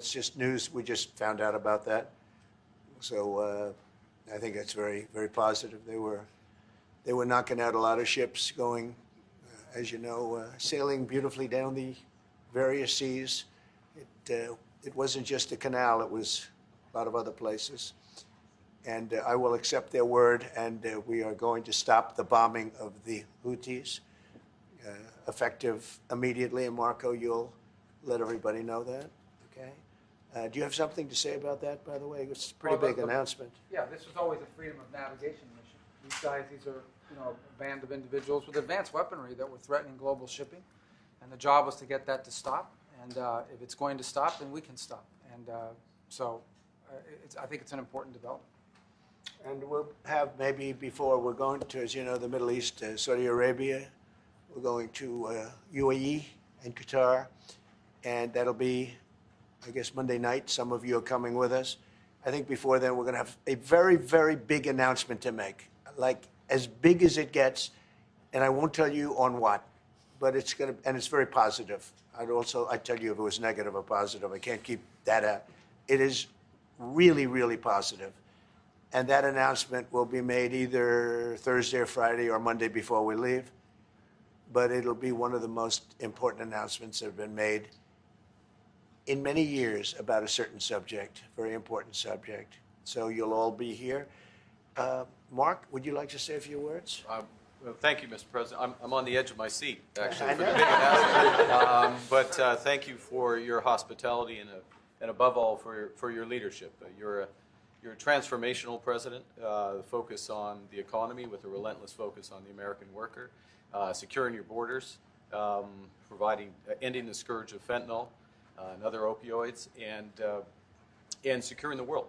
It's just news. We just found out about that. So I think that's very, very positive. They were knocking out a lot of ships going, as you know, sailing beautifully down the various seas. It wasn't just a canal. It was a lot of other places. And I will accept their word, and we are going to stop the bombing of the Houthis, effective immediately. And Marco, you'll let everybody know that, okay? Do you have something to say about that, by the way? It's a pretty big announcement. Yeah, this was always a freedom of navigation mission. These guys, these are a band of individuals with advanced weaponry that were threatening global shipping, and the job was to get that to stop. And if it's going to stop, then we can stop. And I think it's an important development. And we'll have maybe before we're going to, as you know, the Middle East, Saudi Arabia. We're going to UAE and Qatar, and that'll be, I guess, Monday night. Some of you are coming with us. I think before then we're going to have a very, very big announcement to make, like as big as it gets, and I won't tell you on what, but it's going to, and it's very positive. I'd tell you if it was negative or positive. I can't keep that out. It is really, really positive. And that announcement will be made either Thursday or Friday or Monday before we leave. But it'll be one of the most important announcements that have been made in many years about a certain subject, very important subject. So you'll all be here. Mark, would you like to say a few words? Well, thank you, Mr. President. I'm on the edge of my seat, actually, for the big announcement. But thank you for your hospitality and above all, for your leadership. You're a transformational president, focus on the economy with a relentless focus on the American worker, securing your borders, ending the scourge of fentanyl and other opioids, and securing the world.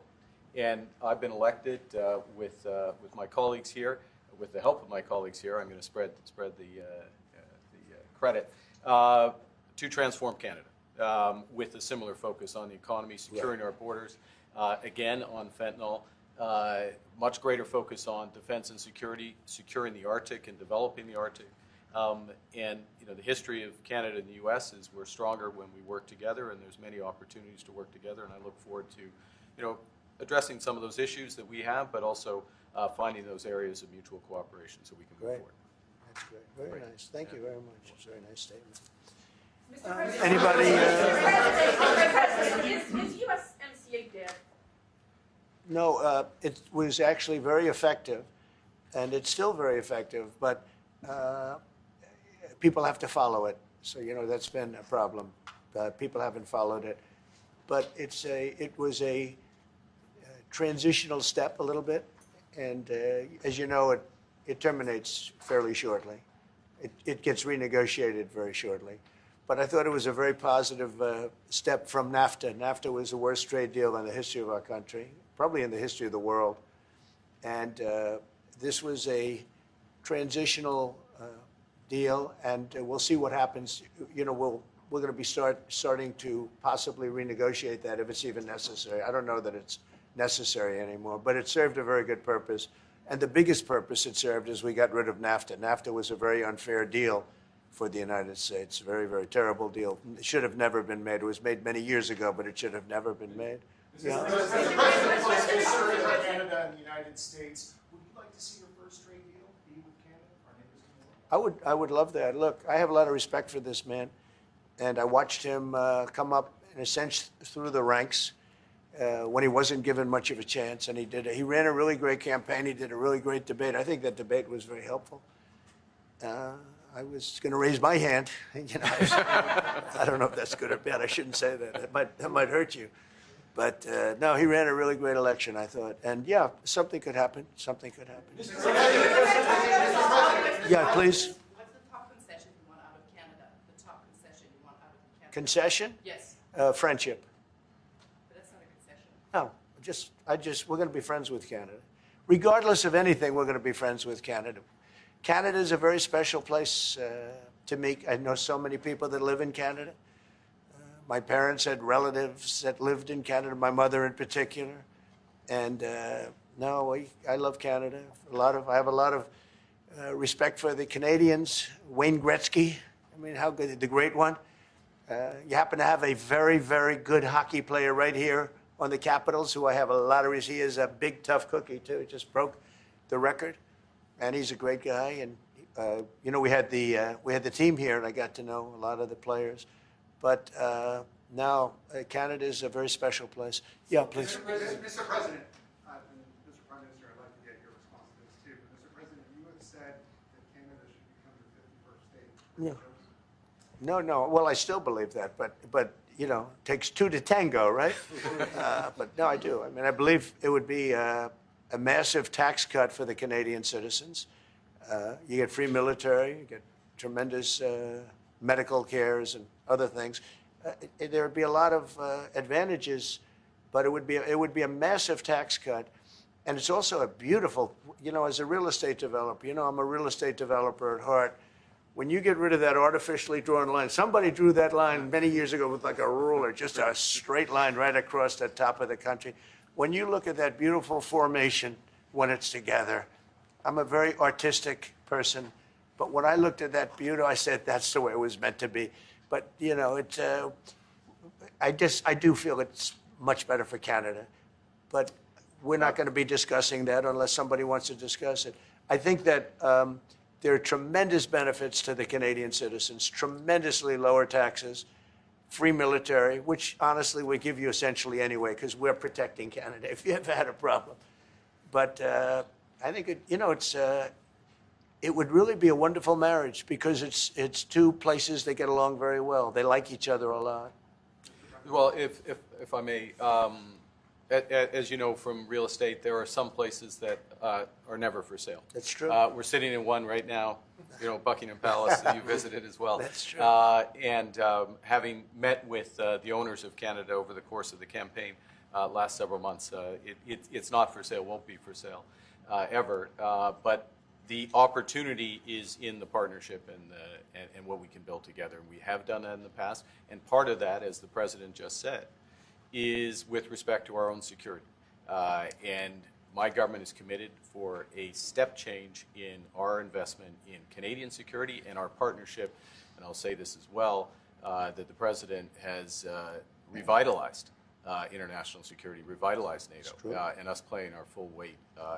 And I've been elected with my colleagues here, with the help of my colleagues here. I'm going to spread the credit to transform Canada with a similar focus on the economy, securing our borders. Again, on fentanyl, much greater focus on defense and security, securing the Arctic and developing the Arctic. And the history of Canada and the U.S. is we're stronger when we work together, and there's many opportunities to work together. And I look forward to, addressing some of those issues that we have, but also finding those areas of mutual cooperation so we can move forward. That's great. Very nice. Thank you very much. It's a very nice statement. Mr. President, Anybody? Is USMCA dead? No, it was actually very effective, and it's still very effective, but people have to follow it. So, that's been a problem. People haven't followed it. But it was a transitional step a little bit, and as you know, it terminates fairly shortly. It gets renegotiated very shortly. But I thought it was a very positive step from NAFTA. NAFTA was the worst trade deal in the history of our country, probably in the history of the world. And this was a transitional deal, and we'll see what happens. We're going to be starting to possibly renegotiate that if it's even necessary. I don't know that it's necessary anymore, but it served a very good purpose. And the biggest purpose it served is we got rid of NAFTA. NAFTA was a very unfair deal for the United States. A very, very terrible deal. It should have never been made. It was made many years ago, but it should have never been made. Canada and the United States. Would you like to see your first trade deal be with Canada? Our neighbors in the world? I would love that. Look, I have a lot of respect for this man, and I watched him come up in a sense through the ranks when he wasn't given much of a chance, and he ran a really great campaign. He did a really great debate. I think that debate was very helpful. I was going to raise my hand. I don't know if that's good or bad. I shouldn't say that. That might hurt you. But no, he ran a really great election, I thought. And yeah, something could happen. Something could happen. Yeah, please. What's the top concession you want out of Canada? The top concession you want out of Canada? Concession? Yes. Friendship. But that's not a concession. No, we're going to be friends with Canada. Regardless of anything, we're going to be friends with Canada. Canada is a very special place to me. I know so many people that live in Canada. My parents had relatives that lived in Canada, my mother in particular. And I love Canada. I have a lot of respect for the Canadians. Wayne Gretzky, how good, the great one. You happen to have a very, very good hockey player right here on the Capitals, who I have a lot of. He is a big, tough cookie too. He just broke the record, and he's a great guy. And we had the team here, and I got to know a lot of the players. But now Canada is a very special place. Yeah, please. Mr. President, Mr. Prime Minister, I'd like to get your response to this too. Mr. President, you have said that Canada should become the 51st state. Yeah. No. Well, I still believe that, but it takes two to tango, right? But no, I do. I mean, I believe it would be a massive tax cut for the Canadian citizens. You get free military, you get tremendous medical cares and other things. There would be a lot of advantages, but it would be a massive tax cut. And it's also a beautiful, as a real estate developer, I'm a real estate developer at heart. When you get rid of that artificially drawn line, somebody drew that line many years ago with like a ruler, just a straight line right across the top of the country. When you look at that beautiful formation when it's together, I'm a very artistic person, but when I looked at that beauty, I said, that's the way it was meant to be. But, I do feel it's much better for Canada. But we're not going to be discussing that unless somebody wants to discuss it. I think that there are tremendous benefits to the Canadian citizens, tremendously lower taxes, free military, which honestly we give you essentially anyway because we're protecting Canada if you ever had a problem. But I think it would really be a wonderful marriage because it's two places that get along very well. They like each other a lot. Well, if I may, as you know from real estate, there are some places that are never for sale. That's true. We're sitting in one right now, Buckingham Palace that you visited as well. That's true. And having met with the owners of Canada over the course of the campaign last several months, it's not for sale, won't be for sale ever. But the opportunity is in the partnership and what we can build together. And we have done that in the past. And part of that, as the President just said, is with respect to our own security. And my government is committed for a step change in our investment in Canadian security and our partnership. And I'll say this as well, that the President has revitalized international security, revitalized NATO, and us playing our full weight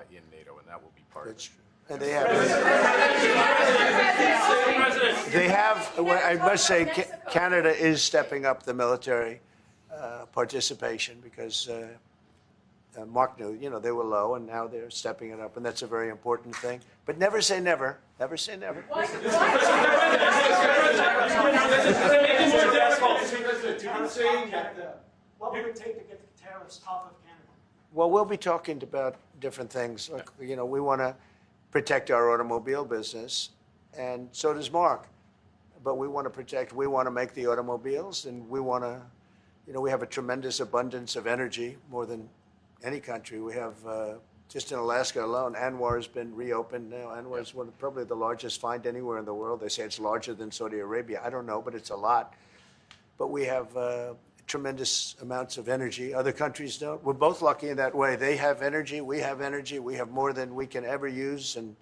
in NATO, and that will be part of it. That's true. And they have, I must say, Canada is stepping up the military participation because Mark knew, they were low and now they're stepping it up, and that's a very important thing. But never say never. Never say never. What would it take to get the tariffs off of Canada? Well, we'll be talking about different things. Like, we want to protect our automobile business, and so does Mark. But we want to make the automobiles, and we want to, we have a tremendous abundance of energy, more than any country. We have, just in Alaska alone, ANWR has been reopened now. ANWR is probably the largest find anywhere in the world. They say it's larger than Saudi Arabia. I don't know, but it's a lot. But we have tremendous amounts of energy. Other countries don't. We're both lucky in that way. They have energy. We have energy. We have more than we can ever use and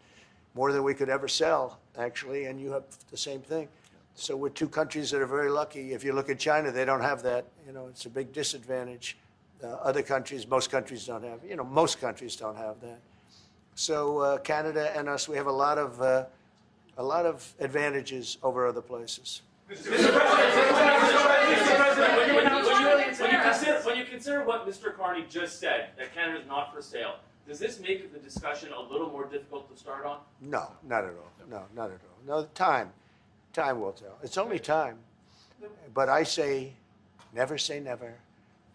more than we could ever sell, actually. And you have the same thing. So we're two countries that are very lucky. If you look at China, they don't have that. It's a big disadvantage. Other countries, most countries don't have. Most countries don't have that. So Canada and us, we have a lot of advantages over other places. Mr. President, when you consider what Mr. Carney just said, that Canada is not for sale, does this make the discussion a little more difficult to start on? No, not at all. No, not at all. No, time will tell. It's only time. But I say never.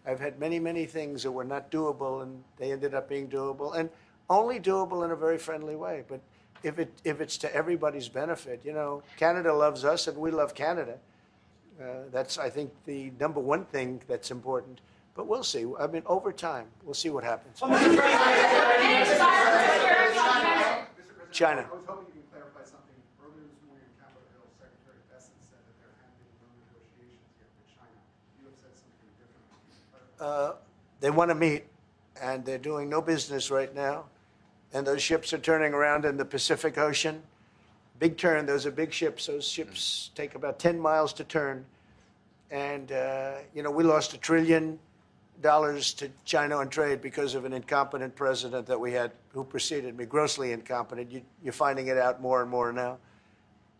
I've had many, many things that were not doable, and they ended up being doable, and only doable in a very friendly way. But if it's to everybody's benefit, Canada loves us and we love Canada. That's, I think, the number one thing that's important. But we'll see. I mean, over time, we'll see what happens. China. I was hoping you can clarify something. Earlier this morning in Capitol Hill, Secretary Bessent said that there had been no negotiations yet with China. You have said something different. They want to meet, and they're doing no business right now. And those ships are turning around in the Pacific Ocean. Big turn. Those are big ships. Those ships take about 10 miles to turn. And, we lost $1 trillion to China on trade because of an incompetent president that we had who preceded me, grossly incompetent. You're finding it out more and more now.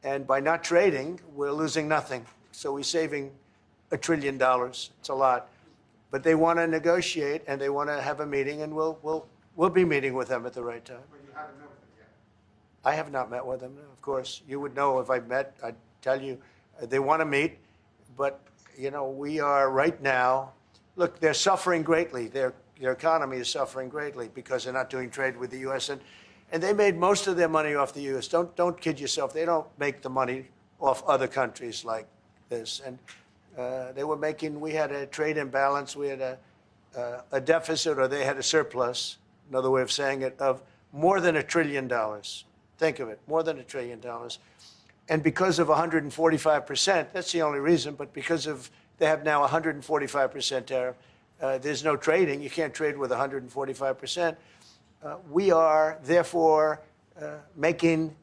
And by not trading, we're losing nothing. So we're saving $1 trillion. It's a lot. But they want to negotiate and they want to have a meeting, and we'll be meeting with them at the right time. But you haven't met with them yet. I have not met with them, of course. You would know if I met. I'd tell you. They want to meet, but, we are right now, look, they're suffering greatly. Their economy is suffering greatly because they're not doing trade with the U.S. And they made most of their money off the U.S. Don't kid yourself. They don't make the money off other countries like this. And we had a trade imbalance. We had a deficit, or they had a surplus, another way of saying it, of more than $1 trillion. Think of it, more than $1 trillion. And because of 145%, that's the only reason, but because of they have now 145% tariff, there's no trading. You can't trade with 145%. We are, therefore, making,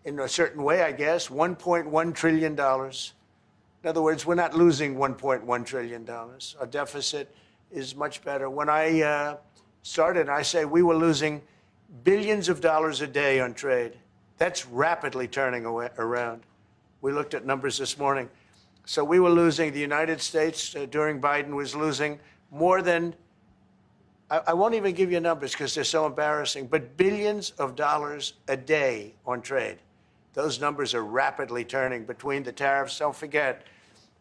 in a certain way, I guess, $1.1 trillion. In other words, we're not losing $1.1 trillion. Our deficit is much better. When I started, I say we were losing billions of dollars a day on trade. That's rapidly turning around. We looked at numbers this morning. So we were losing, the United States during Biden was losing more than, I won't even give you numbers because they're so embarrassing, but billions of dollars a day on trade. Those numbers are rapidly turning between the tariffs. Don't forget,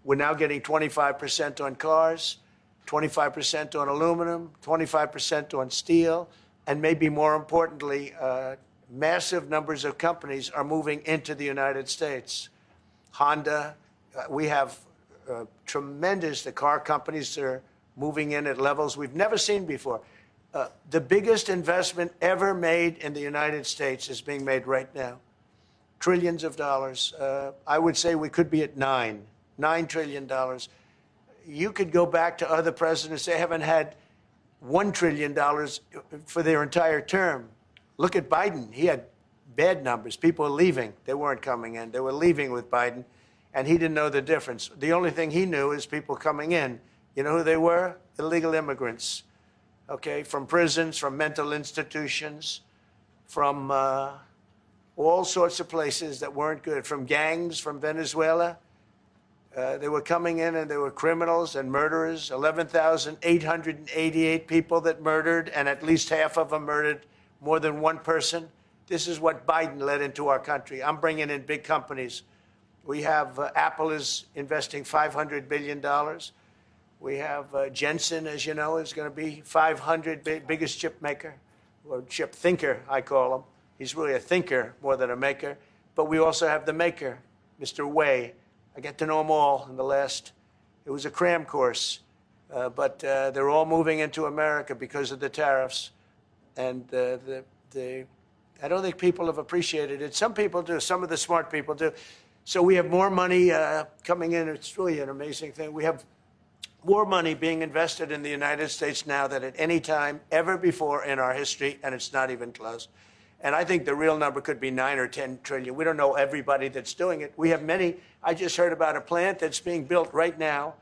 we're now getting 25% on cars, 25% on aluminum, 25% on steel, and maybe more importantly, massive numbers of companies are moving into the United States. Honda, we have the car companies are moving in at levels we've never seen before. The biggest investment ever made in the United States is being made right now. Trillions of dollars. I would say we could be at $9 trillion. You could go back to other presidents. They haven't had $1 trillion for their entire term. Look at Biden. He had bad numbers. People were leaving. They weren't coming in. They were leaving with Biden, and he didn't know the difference. The only thing he knew is people coming in. You know who they were? Illegal immigrants, okay, from prisons, from mental institutions, from all sorts of places that weren't good, from gangs, from Venezuela. They were coming in, and they were criminals and murderers. 11,888 people that murdered, and at least half of them murdered more than one person. This is what Biden led into our country. I'm bringing in big companies. We have Apple is investing $500 billion. We have Jensen, as you know, is going to be 500 biggest chip maker, or chip thinker, I call him. He's really a thinker more than a maker. But we also have the maker, Mr. Wei. I get to know them all in the last, it was a cram course. But they're all moving into America because of the tariffs. And I don't think people have appreciated it. Some people do. Some of the smart people do. So we have more money coming in. It's really an amazing thing. We have more money being invested in the United States now than at any time ever before in our history, and it's not even close. And I think the real number could be 9 or 10 trillion. We don't know everybody that's doing it. We have many. I just heard about a plant that's being built right now,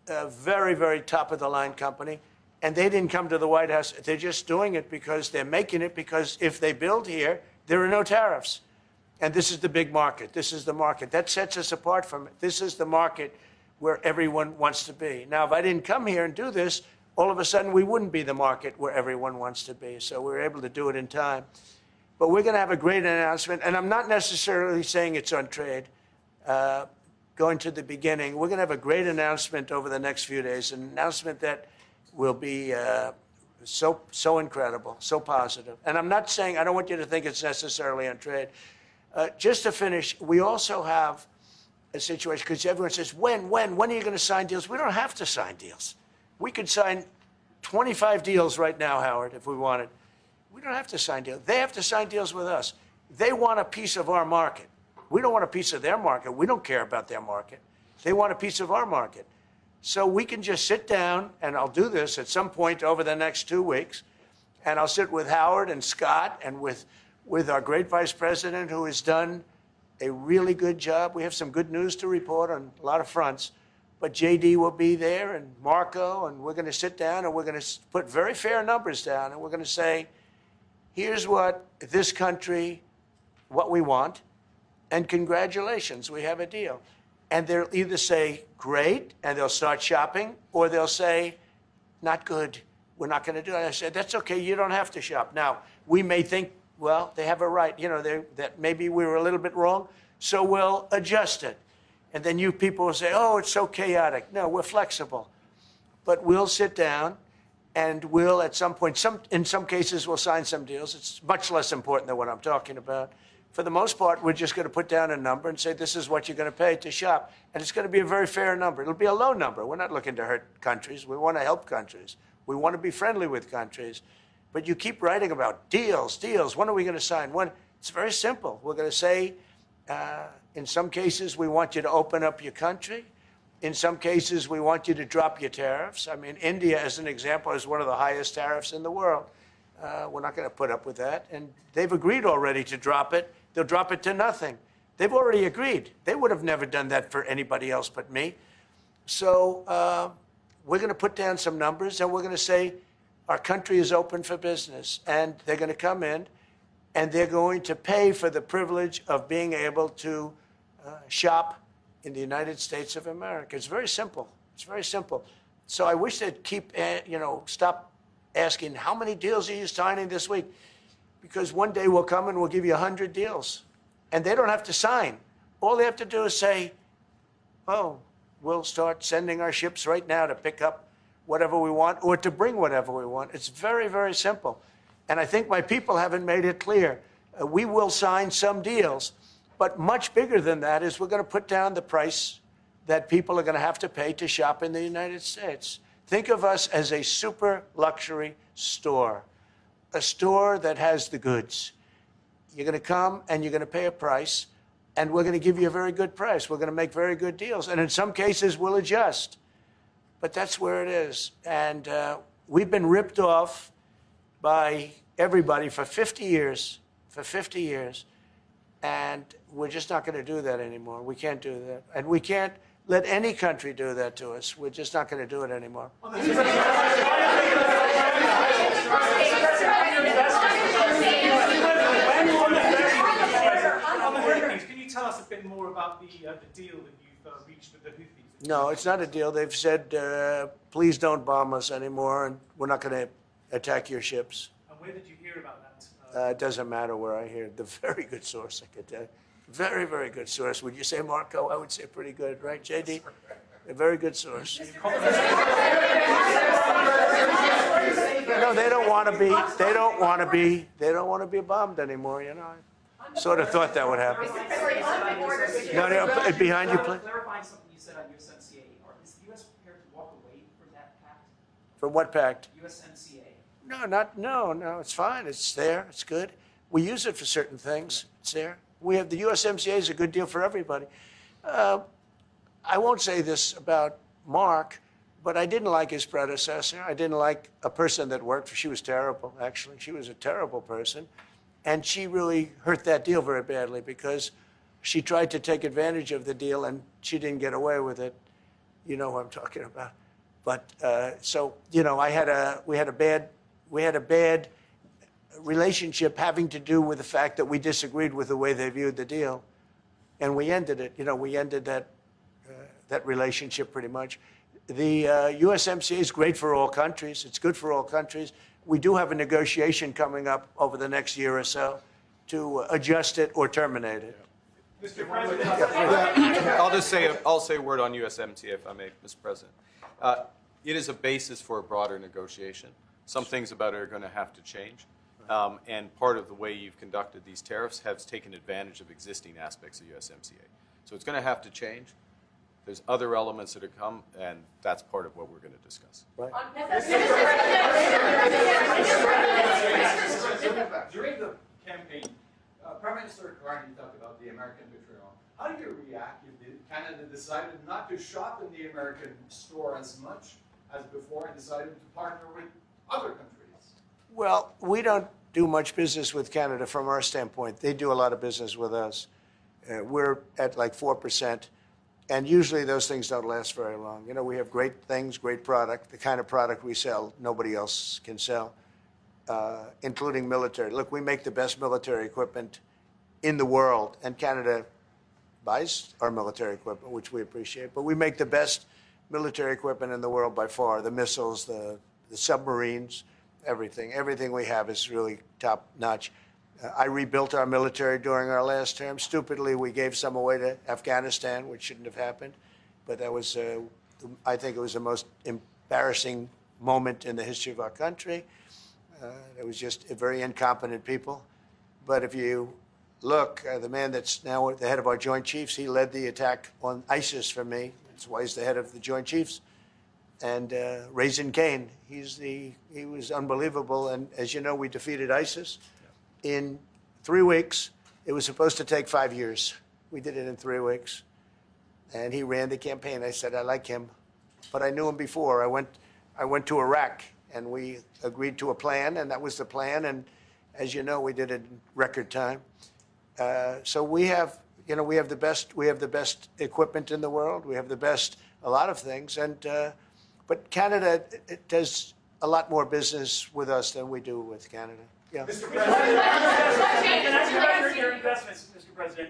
a very, very top-of-the-line company. And they didn't come to the White House. They're just doing it because they're making it because if they build here, there are no tariffs. And this is the big market. This is the market. That sets us apart from it. This is the market where everyone wants to be. Now, if I didn't come here and do this, all of a sudden we wouldn't be the market where everyone wants to be. So we're able to do it in time. But we're going to have a great announcement. And I'm not necessarily saying it's on trade. Going to the beginning, we're going to have a great announcement over the next few days, an announcement that will be so incredible, so positive. And I'm not saying, I don't want you to think it's necessarily on trade. Just to finish, we also have a situation, because everyone says, when are you going to sign deals? We don't have to sign deals. We could sign 25 deals right now, Howard, if we wanted. We don't have to sign deals. They have to sign deals with us. They want a piece of our market. We don't want a piece of their market. We don't care about their market. They want a piece of our market. So we can just sit down, and I'll do this at some point over the next 2 weeks, and I'll sit with Howard and Scott and with our great vice president, who has done a really good job. We have some good news to report on a lot of fronts. but JD will be there and Marco, and we're going to sit down and we're going to put very fair numbers down, and we're going to say, here's what this country, what we want, and congratulations, we have a deal. And they'll either say, great, and they'll start shopping, or they'll say, not good, we're not going to do it. I said, that's okay, you don't have to shop. Now, we may think, well, they have a right, that maybe we were a little bit wrong, so we'll adjust it. And then you people will say, oh, it's so chaotic. No, we're flexible. But we'll sit down and we'll, at some point, in some cases, we'll sign some deals. It's much less important than what I'm talking about. For the most part, we're just going to put down a number and say, this is what you're going to pay to shop. And it's going to be a very fair number. It'll be a low number. We're not looking to hurt countries. We want to help countries. We want to be friendly with countries. But you keep writing about deals, deals. When are we going to sign? When? It's very simple. We're going to say, in some cases, we want you to open up your country. In some cases, we want you to drop your tariffs. I mean, India, as an example, has one of the highest tariffs in the world. We're not going to put up with that. And they've agreed already to drop it. They'll drop it to nothing. They've already agreed. They would have never done that for anybody else but me. So we're going to put down some numbers, and we're going to say our country is open for business. And they're going to come in, and they're going to pay for the privilege of being able to shop in the United States of America. It's very simple. It's very simple. So I wish they'd keep, stop asking, how many deals are you signing this week? Because one day we'll come and we'll give you 100 deals. And they don't have to sign. All they have to do is say, oh, we'll start sending our ships right now to pick up whatever we want or to bring whatever we want. It's very, very simple. And I think my people haven't made it clear. We will sign some deals, but much bigger than that is we're going to put down the price that people are going to have to pay to shop in the United States. Think of us as a super luxury store, a store that has the goods. You're going to come and you're going to pay a price, and we're going to give you a very good price. We're going to make very good deals. And in some cases, we'll adjust. But that's where it is. And we've been ripped off by everybody for 50 years, and we're just not going to do that anymore. We can't do that. And we can't let any country do that to us. We're just not going to do it anymore. On the Houthis, can you tell us a bit more about the deal that you've reached with the Houthis? No, it's not a deal. They've said, please don't bomb us anymore, and we're not going to attack your ships. And where did you hear about that? It doesn't matter where I hear. The very good source, I could tell you. Very, very good source. Would you say, Marco? I would say pretty good, right, JD? A very good source. No, they don't want to be. They don't want to be. They don't want to be bombed anymore. I sort of thought that would happen. No, behind you, please. Clarifying something you said on USMCA, is the U.S. prepared to walk away from that pact? From what pact? USMCA. No, it's fine. It's there. It's good. We use it for certain things. It's there. We have the USMCA is a good deal for everybody. I won't say this about Mark, but I didn't like his predecessor. I didn't like a person that worked for. She was terrible, actually. She was a terrible person. And she really hurt that deal very badly because she tried to take advantage of the deal and she didn't get away with it. You know what I'm talking about. But we had a bad relationship having to do with the fact that we disagreed with the way they viewed the deal, and we ended it. We ended that relationship pretty much. The USMCA is great for all countries. It's good for all countries. We do have a negotiation coming up over the next year or so to adjust it or terminate it. Mr. President, I'll say a word on USMCA, if I may, Mr. President. It is a basis for a broader negotiation. Some things about it are going to have to change. And part of the way you've conducted these tariffs has taken advantage of existing aspects of USMCA. So it's going to have to change. There's other elements that are come, and that's part of what we're going to discuss. Right. During the campaign, Prime Minister Carney talked about the American betrayal. How do you react if Canada decided not to shop in the American store as much as before and decided to partner with other countries? Well, we don't do much business with Canada from our standpoint. They do a lot of business with us. We're at like 4%. And usually those things don't last very long. You know, we have great things, great product. The kind of product we sell, nobody else can sell, including military. Look, we make the best military equipment in the world, and Canada buys our military equipment, which we appreciate. But we make the best military equipment in the world by far. The missiles, the submarines, everything. Everything we have is really top notch. I rebuilt our military during our last term. Stupidly, we gave some away to Afghanistan, which shouldn't have happened. But that was, I think it was the most embarrassing moment in the history of our country. It was just very incompetent people. But if you look, the man that's now the head of our Joint Chiefs, he led the attack on ISIS for me. That's why he's the head of the Joint Chiefs. And Raisin Kane, he was unbelievable. And as you know, we defeated ISIS in 3 weeks. It was supposed to take 5 years. We did it in 3 weeks. And he ran the campaign. I said, I like him. But I knew him before. I went to Iraq, and we agreed to a plan, and that was the plan. And as you know, we did it in record time. So we have, you know, we have the best equipment in the world. We have the best, a lot of things. And but Canada, it does a lot more business with us than we do with Canada. Yeah. Mr. President, can I ask you about your investments, Mr. President?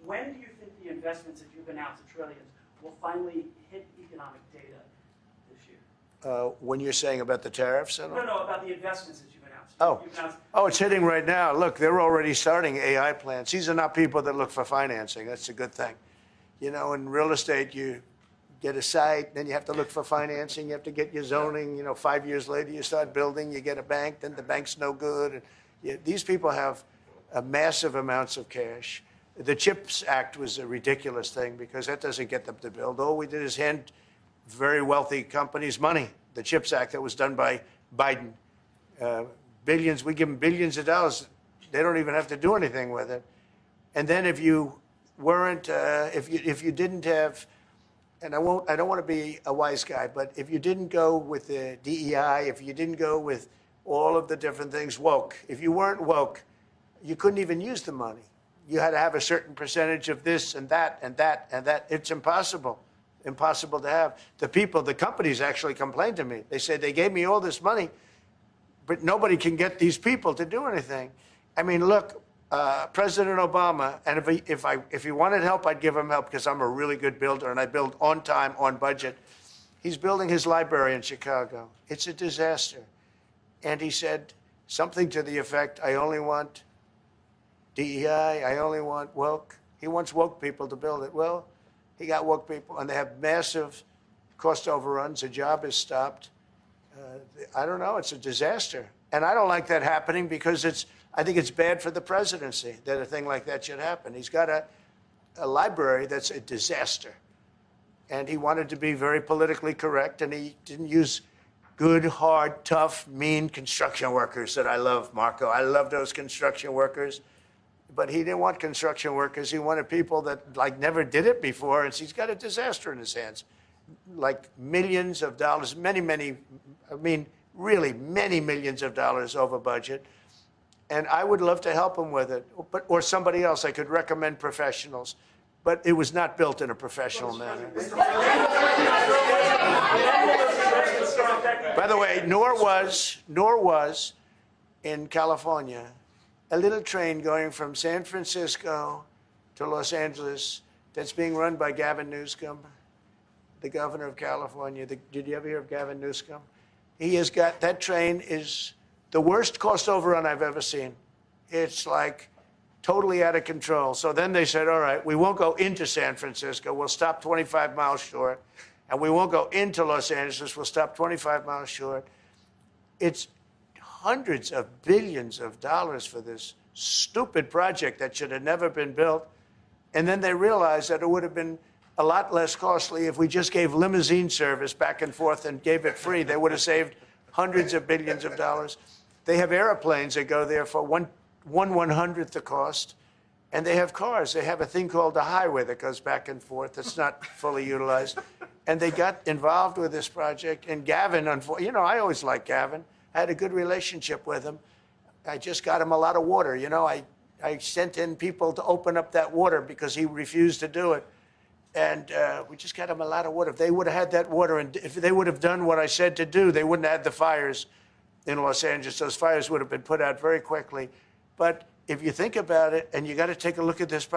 When do you think the investments that you've announced, the trillions, will finally hit economic data this year? When you're saying about the tariffs? No, about the investments that you've announced. Oh, it's hitting right now. Look, they're already starting AI plants. These are not people that look for financing. That's a good thing. You know, in real estate, you get a site, then you have to look for financing. You have to get your zoning. You know, 5 years later, you start building. You get a bank, then the bank's no good. And these people have massive amounts of cash. The CHIPS Act was a ridiculous thing because that doesn't get them to build. All we did is hand very wealthy companies money. The CHIPS Act that was done by Biden. Billions, we give them billions of dollars. They don't even have to do anything with it. And then if you weren't, if you didn't have, and I don't want to be a wise guy, but if you didn't go with the DEI, if you didn't go with all of the different things, woke, if you weren't woke, you couldn't even use the money. You had to have a certain percentage of this and that and that and that. It's impossible to have. The companies actually complained to me. They said they gave me all this money, but nobody can get these people to do anything. I mean, look, President Obama, and if he wanted help, I'd give him help because I'm a really good builder and I build on time, on budget. He's building his library in Chicago. It's a disaster. And he said something to the effect, I only want DEI, I only want woke. He wants woke people to build it. Well, he got woke people, and they have massive cost overruns. The job is stopped. I don't know. It's a disaster. And I don't like that happening because I think it's bad for the presidency that a thing like that should happen. He's got a library that's a disaster. And he wanted to be very politically correct, and he didn't use good, hard, tough, mean construction workers that I love, Marco. I love those construction workers. But he didn't want construction workers. He wanted people that like never did it before. And he's got a disaster in his hands, like millions of dollars, really many millions of dollars over budget. And I would love to help him with it, or somebody else. I could recommend professionals, but it was not built in a professional manner. By the way, nor was in California a little train going from San Francisco to Los Angeles that's being run by Gavin Newsom, the governor of California. Did you ever hear of Gavin Newsom? He has got, that train is the worst cost overrun I've ever seen. It's like totally out of control. So then they said, all right, we won't go into San Francisco. We'll stop 25 miles short. And we won't go into Los Angeles. We'll stop 25 miles short. It's hundreds of billions of dollars for this stupid project that should have never been built. And then they realized that it would have been a lot less costly if we just gave limousine service back and forth and gave it free. They would have saved hundreds of billions of dollars. They have airplanes that go there for one 1/100th the cost. And they have cars. They have a thing called the highway that goes back and forth that's not fully utilized. And they got involved with this project. And Gavin, you know, I always liked Gavin. I had a good relationship with him. I just got him a lot of water. You know, I sent in people to open up that water because he refused to do it. And we just got them a lot of water. If they would have had that water, and if they would have done what I said to do, they wouldn't have had the fires in Los Angeles. Those fires would have been put out very quickly. But if you think about it, and you got to take a look at this,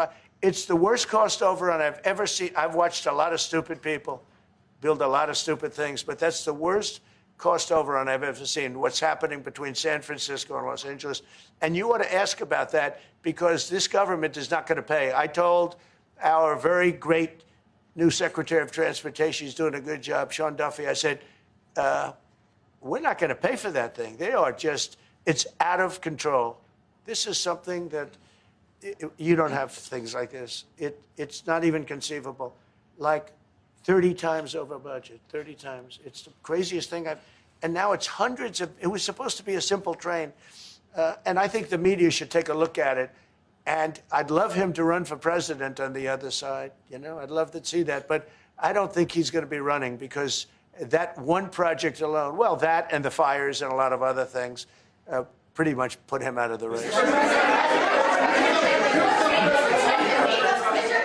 it's the worst cost overrun I've ever seen. I've watched a lot of stupid people build a lot of stupid things, but that's the worst cost overrun I've ever seen, what's happening between San Francisco and Los Angeles. And you ought to ask about that, because this government is not going to pay. I told our very great new Secretary of Transportation, he's doing a good job, Sean Duffy, I said, we're not going to pay for that thing. They are just, it's out of control. This is something that you don't have things like this. It's not even conceivable. Like 30 times over budget, 30 times. It's the craziest thing and now it's hundreds of, it was supposed to be a simple train. And I think the media should take a look at it. And I'd love him to run for president on the other side. You know, I'd love to see that. But I don't think he's going to be running, because that one project alone, well, that and the fires and a lot of other things, pretty much put him out of the race. Mr.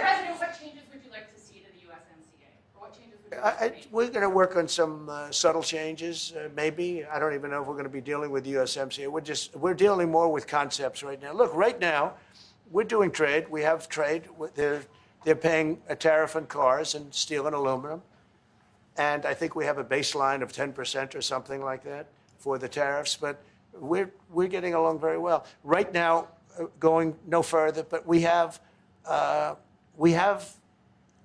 President, what changes would you like to see to the USMCA? Or what changes would you like to see? We're going to work on some subtle changes, maybe. I don't even know if we're going to be dealing with USMCA. We're dealing more with concepts right now. Look, right now, we're doing trade. We have trade. They're paying a tariff on cars and steel and aluminum. And I think we have a baseline of 10% or something like that for the tariffs. But we're getting along very well. Right now, going no further, but we have an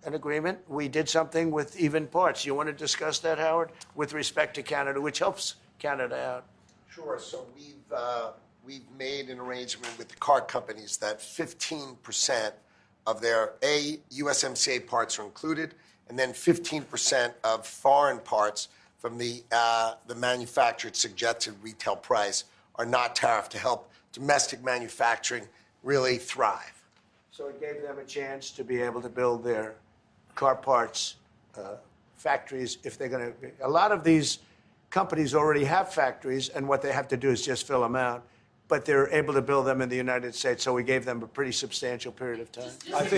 agreement. We did something with even parts. You want to discuss that, Howard, with respect to Canada, which helps Canada out? Sure. So we've made an arrangement with the car companies that 15% of their USMCA parts are included, and then 15% of foreign parts from the manufactured suggested retail price are not tariffed, to help domestic manufacturing really thrive. So it gave them a chance to be able to build their car parts factories if they're going to. A lot of these companies already have factories, and what they have to do is just fill them out. But they're able to build them in the United States, so we gave them a pretty substantial period of time. Just to clarify,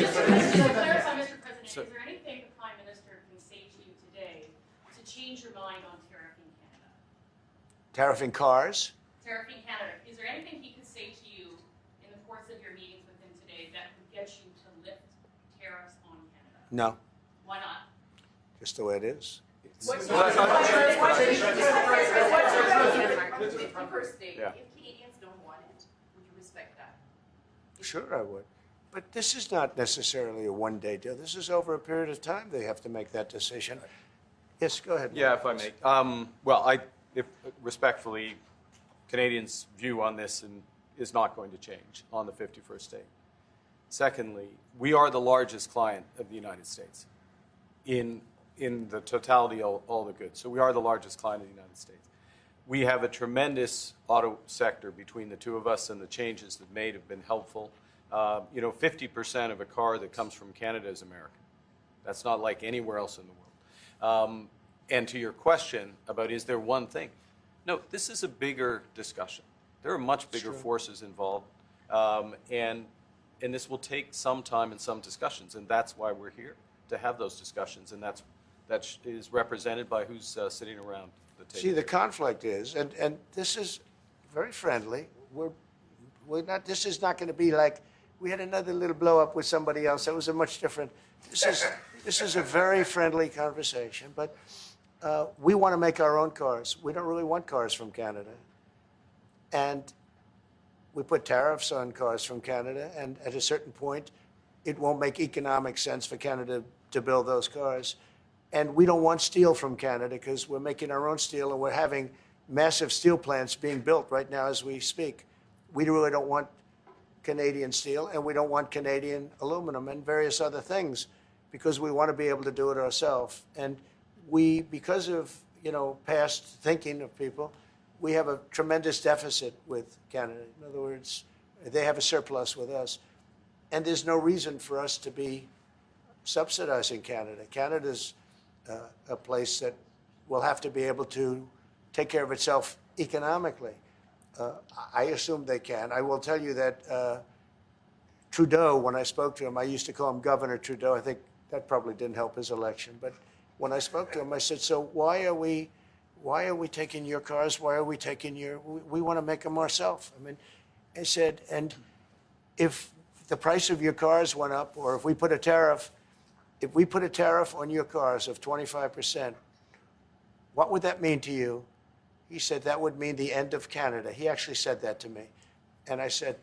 Mr. President, is there anything the Prime Minister can say to you today to change your mind on tariffing Canada? Tariffing cars? Tariffing Canada. Is there anything he could say to you in the course of your meetings with him today that would get you to lift tariffs on Canada? No. Why not? Just the way it is. What's the first state? Yeah. If Canadians don't want it, would you respect that? Sure, I would. But this is not necessarily a one-day deal. This is over a period of time they have to make that decision. Yes, go ahead. Yeah, if I may. If respectfully, Canadians' view on this is not going to change on the 51st state. Secondly, we are the largest client of the United States in the totality of all the goods. So we are the largest client of the United States. We have a tremendous auto sector between the two of us, and the changes that made have been helpful. 50% of a car that comes from Canada is American. That's not like anywhere else in the world. And to your question about is there one thing? No, this is a bigger discussion. There are much bigger forces involved, and this will take some time and some discussions, and that's why we're here, to have those discussions, and that is represented by who's sitting around the table. See, the conflict is, and this is very friendly. We're not. This is not going to be like we had another little blow up with somebody else. That was a much different. This is a very friendly conversation, but we want to make our own cars. We don't really want cars from Canada, and we put tariffs on cars from Canada, and at a certain point, it won't make economic sense for Canada to build those cars. And we don't want steel from Canada because we're making our own steel, and we're having massive steel plants being built right now as we speak. We really don't want Canadian steel, and we don't want Canadian aluminum and various other things because we want to be able to do it ourselves. And we, because of past thinking of people, we have a tremendous deficit with Canada. In other words, they have a surplus with us. And there's no reason for us to be subsidizing Canada. Canada's a place that will have to be able to take care of itself economically. I assume they can. I will tell you that Trudeau, when I spoke to him, I used to call him Governor Trudeau. I think That probably didn't help his election. But when I spoke to him, I said, so why are we taking your cars? Why are we taking we want to make them ourselves. I mean, I said, and if the price of your cars went up, or if we put a tariff on your cars of 25%, what would that mean to you? He said, that would mean the end of Canada. He actually said that to me. And I said,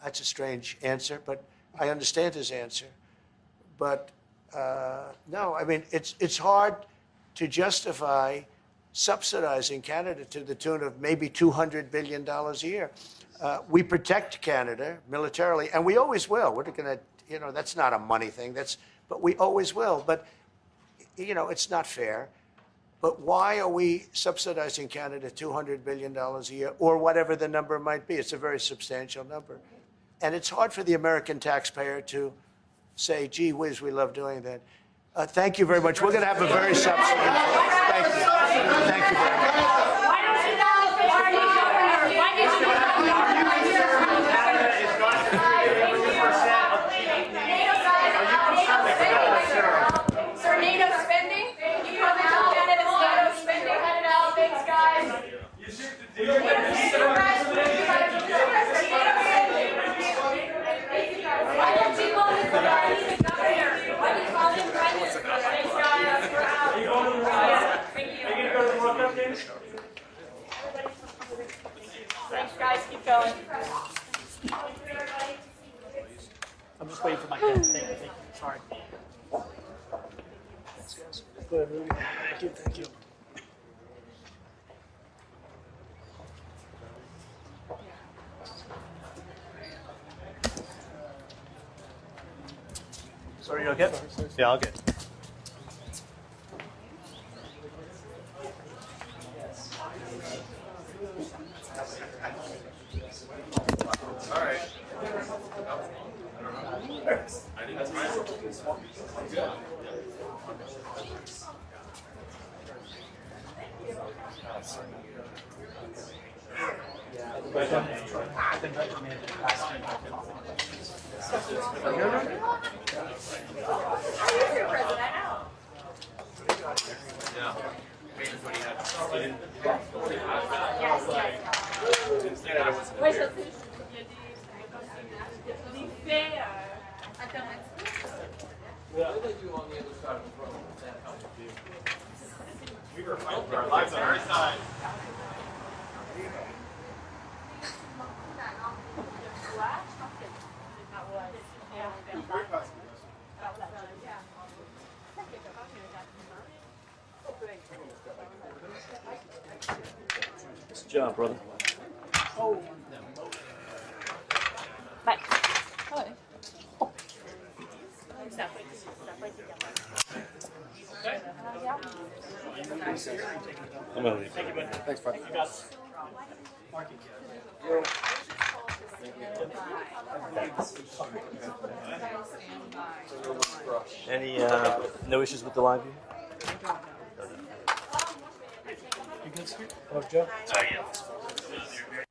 that's a strange answer, but I understand his answer. But no, I mean, it's hard to justify subsidizing Canada to the tune of maybe $200 billion a year. We protect Canada militarily, and we always will. We're going to, that's not a money thing. But we always will. But, it's not fair. But why are we subsidizing Canada $200 billion a year, or whatever the number might be? It's a very substantial number. And it's hard for the American taxpayer to say, gee whiz, we love doing that. Thank you very much. We're going to have a very substantive vote. Thank you. Thank you very much. Why don't you tell the party governor? Why did you tell the Canada is not contributing 50% of Sir, NATO spending? You come out, Canada's NATO spending, cut it out, thanks guys. You should do your Why don't you call Mr. Carney the governor? Why do you call him prime minister? Thanks guys, we're out. Are you going to the World Cup? Thank you. Are you going to go to the World Cup games? Thanks guys, keep going. I'm just waiting for my pen. Thank you. Sorry. Go ahead, Rudy. Thank you. Thank you. Sorry, you okay? Yeah, all good. All right. Our lives on our side. Good job, brother. Bye. I'm going to leave. Thank you, buddy. Thanks, bud. You got it. Marky. Any no issues with the live view? You good, Steve? Oh, Joe? Oh, yeah.